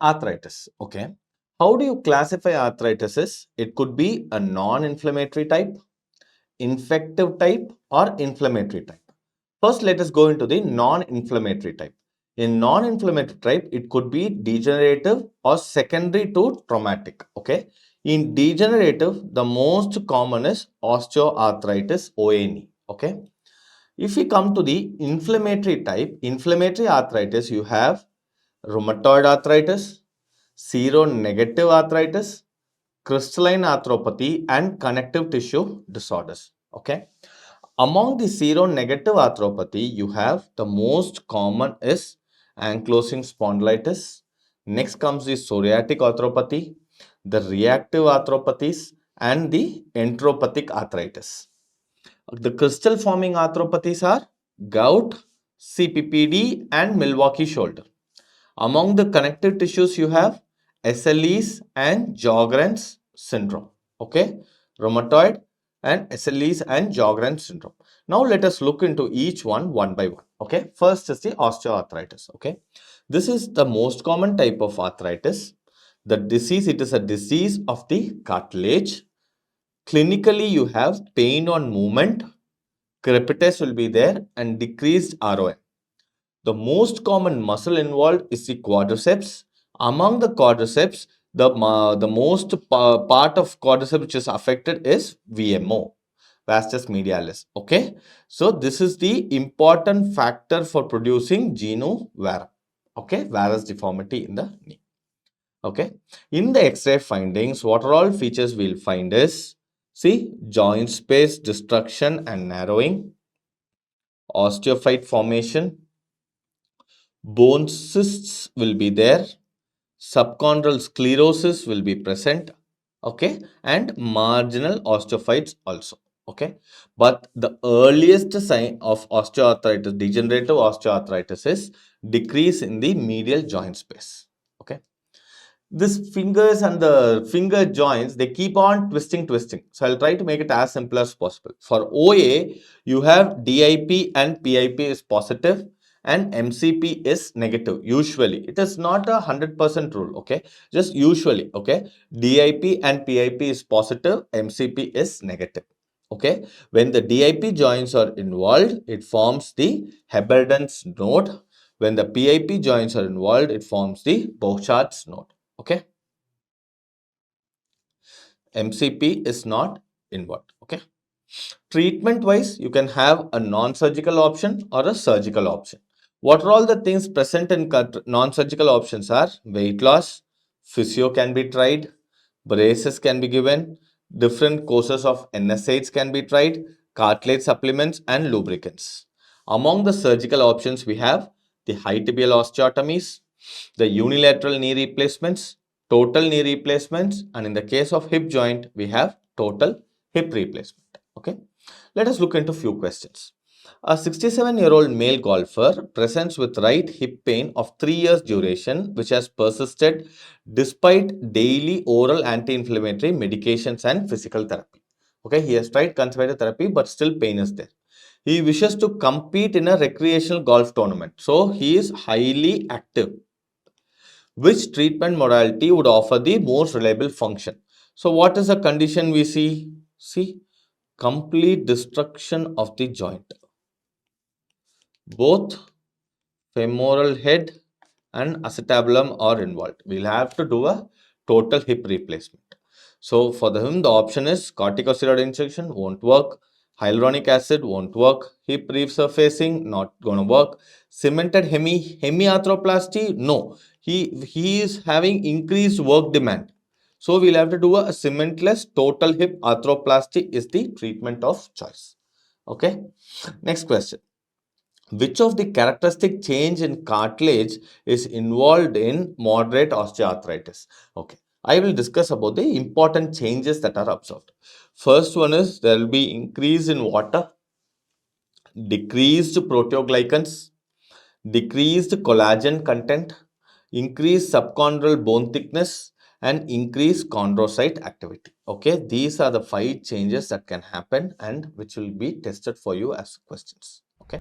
Arthritis. Okay. How do you classify arthritis? It could be a non-inflammatory type, infective type, or inflammatory type. First, let us go into the non-inflammatory type. In non-inflammatory type, it could be degenerative or secondary to traumatic. Okay. In degenerative, the most common is osteoarthritis, OAN. Okay. If we come to the inflammatory type, inflammatory arthritis, you have rheumatoid arthritis, seronegative arthritis, crystalline arthropathy, and connective tissue disorders. Okay. Among the seronegative arthropathy, you have the most common is ankylosing spondylitis. Next comes the psoriatic arthropathy, the reactive arthropathies, and the enteropathic arthritis. The crystal forming arthropathies are gout, CPPD, and Milwaukee shoulder. Among the connective tissues, you have SLEs and Sjogren's syndrome. Okay, rheumatoid and SLEs and Sjogren's syndrome. Now let us look into each one by one. Okay, first is the osteoarthritis. Okay, this is the most common type of arthritis. The disease, it is a disease of the cartilage. Clinically, you have pain on movement, crepitus will be there, and decreased ROM. The most common muscle involved is the quadriceps. Among the quadriceps, the most part of quadriceps which is affected is VMO, vastus medialis. Okay, so this is the important factor for producing genu varum. Okay, varus deformity in the knee. Okay, in the X-ray findings, what are all features we'll find is, see, joint space destruction and narrowing, osteophyte formation, bone cysts will be there, subchondral sclerosis will be present, okay, and marginal osteophytes also. Okay, but the earliest sign of osteoarthritis, degenerative osteoarthritis, is decrease in the medial joint space. Okay, this fingers and the finger joints, they keep on twisting. So I'll try to make it as simple as possible. For OA, you have DIP and PIP is positive and MCP is negative. Usually, it is not a 100% rule. Okay, just usually. Okay, DIP and PIP is positive, MCP is negative. Okay, when the DIP joints are involved, it forms the Heberden's node. When the PIP joints are involved, it forms the Bouchard's node. Okay, MCP is not involved. Okay, treatment wise, you can have a non-surgical option or a surgical option. What are all the things present in non-surgical options are weight loss, physio can be tried, braces can be given, different courses of NSAIDs can be tried, cartilage supplements, and lubricants. Among the surgical options, we have the high tibial osteotomies, the unilateral knee replacements, total knee replacements, and in the case of hip joint, we have total hip replacement. Okay, let us look into few questions. A 67-year-old male golfer presents with right hip pain of 3 years duration, which has persisted despite daily oral anti-inflammatory medications and physical therapy. Okay, he has tried conservative therapy, but still pain is there. He wishes to compete in a recreational golf tournament, so he is highly active. Which treatment modality would offer the most reliable function? So what is the condition we see? See, complete destruction of the joint. Both femoral head and acetabulum are involved. We'll have to do a total hip replacement. So for him, the option is corticosteroid injection, won't work. Hyaluronic acid won't work. Hip resurfacing, not going to work. Cemented hemiarthroplasty, no. He is having increased work demand. So we'll have to do a cementless total hip arthroplasty is the treatment of choice. Okay. Next question. Which of the characteristic change in cartilage is involved in moderate osteoarthritis? Okay, I will discuss about the important changes that are observed. First one is there will be increase in water, decreased proteoglycans, decreased collagen content, increased subchondral bone thickness, and increased chondrocyte activity. Okay, these are the 5 changes that can happen and which will be tested for you as questions. Okay.